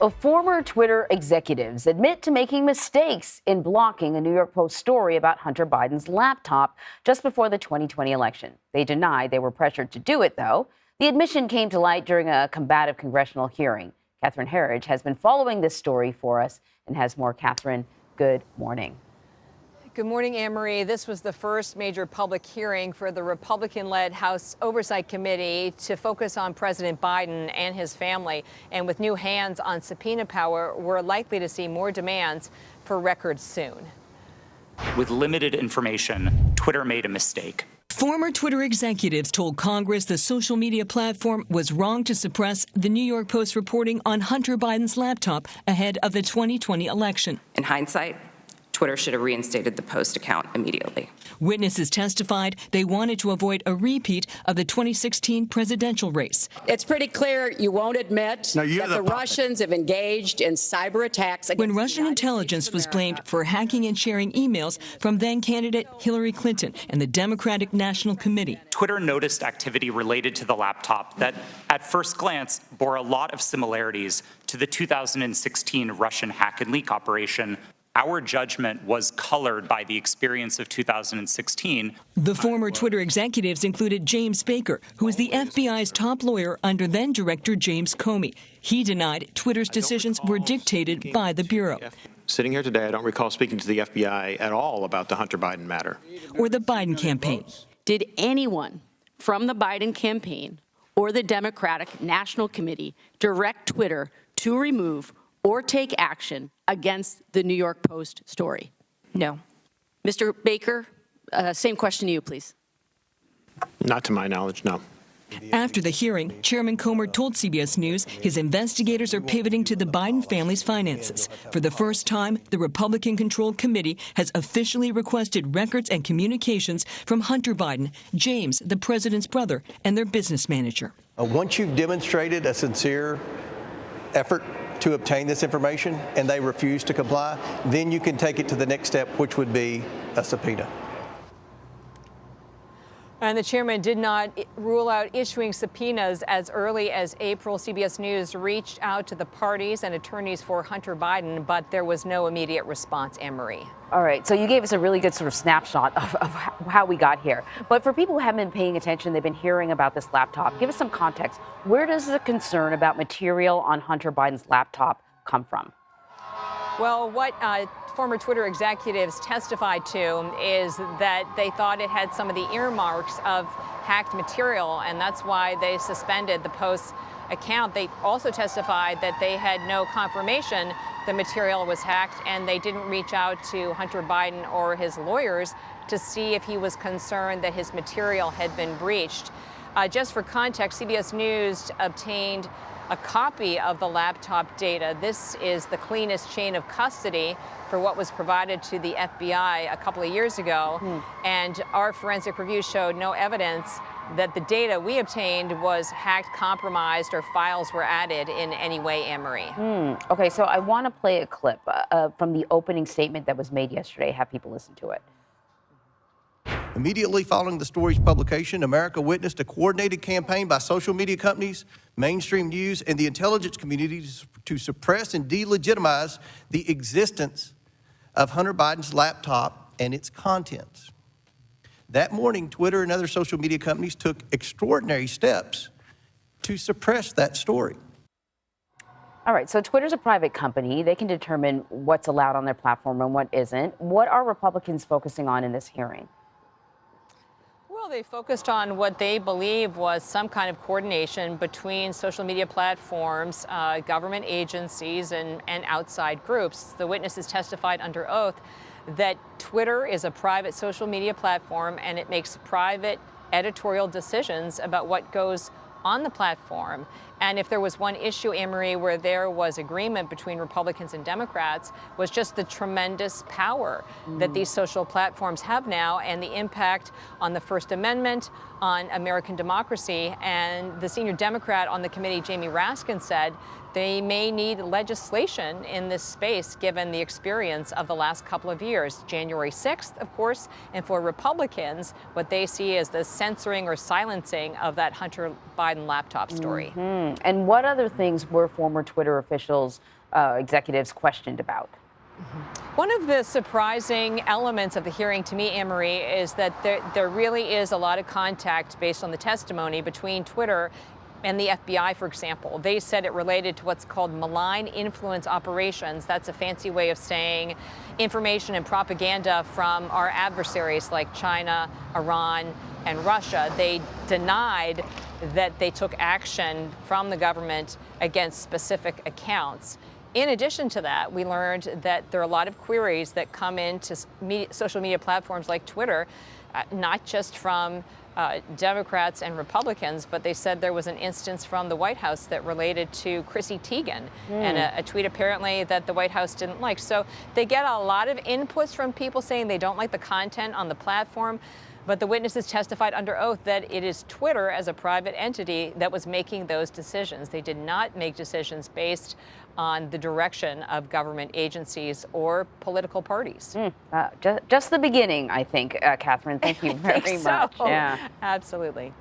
Former Twitter executives admit to making mistakes in blocking a New York Post story about Hunter Biden's laptop just before the 2020 election. They deny they were pressured to do it, though. The admission came to light during a combative congressional hearing. Catherine Herridge has been following this story for us and has more. Catherine, good morning. Good morning, Anne-Marie. This was the first major public hearing for the Republican-led House Oversight Committee to focus on President Biden and his family. And with new hands on subpoena power, we're likely to see more demands for records soon. With limited information, Twitter made a mistake. Former Twitter executives told Congress the social media platform was wrong to suppress the New York Post reporting on Hunter Biden's laptop ahead of the 2020 election. In hindsight, Twitter should have reinstated the Post account immediately. Witnesses testified they wanted to avoid a repeat of the 2016 presidential race. It's pretty clear you won't admit that the Russians have engaged in cyber attacks against when Russian intelligence was blamed for hacking and sharing emails from then-candidate Hillary Clinton and the Democratic National Committee. Twitter noticed activity related to the laptop that, at first glance, bore a lot of similarities to the 2016 Russian hack and leak operation. Our judgment was colored by the experience of 2016. The former Twitter executives included James Baker, who was the FBI's top lawyer under then-Director James Comey. He denied Twitter's decisions were dictated by the Bureau. Sitting here today, I don't recall speaking to the FBI at all about the Hunter Biden matter. Or the Biden campaign. Did anyone from the Biden campaign or the Democratic National Committee direct Twitter to remove or take action against the New York Post story? No. Mr. Baker, same question to you, please. Not to my knowledge, no. After the hearing, Chairman Comer told CBS News his investigators are pivoting to the Biden family's finances. For the first time, the Republican-controlled committee has officially requested records and communications from Hunter Biden, James, the president's brother, and their business manager. Once you've demonstrated a sincere effort to obtain this information and they refuse to comply, then you can take it to the next step, which would be a subpoena. And the chairman did not rule out issuing subpoenas as early as April. CBS News reached out to the parties and attorneys for Hunter Biden, but there was no immediate response, Anne-Marie. All right, so you gave us a really good sort of snapshot of how we got here. But for people who haven't been paying attention, they've been hearing about this laptop. Give us some context. Where does the concern about material on Hunter Biden's laptop come from? Well, what former Twitter executives testified to is that they thought it had some of the earmarks of hacked material, and that's why they suspended the Post's account. They also testified that they had no confirmation the material was hacked, and they didn't reach out to Hunter Biden or his lawyers to see if he was concerned that his material had been breached. Just for context, CBS News obtained a copy of the laptop data. This is the cleanest chain of custody for what was provided to the FBI a couple of years ago. And our forensic review showed no evidence that the data we obtained was hacked, compromised, or files were added in any way, Anne-Marie. Okay, so I want to play a clip from the opening statement that was made yesterday. Have people listen to it. Immediately following the story's publication, America witnessed a coordinated campaign by social media companies, mainstream news, and the intelligence community to suppress and delegitimize the existence of Hunter Biden's laptop and its contents. That morning, Twitter and other social media companies took extraordinary steps to suppress that story. All right, so Twitter's a private company. They can determine what's allowed on their platform and what isn't. What are Republicans focusing on in this hearing? Well, they focused on what they believe was some kind of coordination between social media platforms, government agencies, and outside groups. The witnesses testified under oath that Twitter is a private social media platform, and it makes private editorial decisions about what goes on the platform. And if there was one issue, Anne-Marie, where there was agreement between Republicans and Democrats, was just the tremendous power that these social platforms have now and the impact on the First Amendment, on American democracy. And the senior Democrat on the committee, Jamie Raskin, said they may need legislation in this space given the experience of the last couple of years. January 6th, of course, and for Republicans, what they see as the censoring or silencing of that Hunter Biden laptop story. And what other things were former Twitter officials, executives questioned about? One of the surprising elements of the hearing to me, Anne-Marie, is that there really is a lot of contact based on the testimony between Twitter and the FBI, for example. They said it related to what's called malign influence operations. That's a fancy way of saying information and propaganda from our adversaries like China, Iran, and Russia. They denied that they took action from the government against specific accounts. In addition to that, we learned that there are a lot of queries that come into social media platforms like Twitter, not just from Democrats and Republicans, but they said there was an instance from the White House that related to Chrissy Teigen and a tweet apparently that the White House didn't like. So they get a lot of inputs from people saying they don't like the content on the platform. But the witnesses testified under oath that it is Twitter as a private entity that was making those decisions. They did not make decisions based on the direction of government agencies or political parties. Just the beginning, I think, Catherine. Thank you very much. So. Yeah. Absolutely.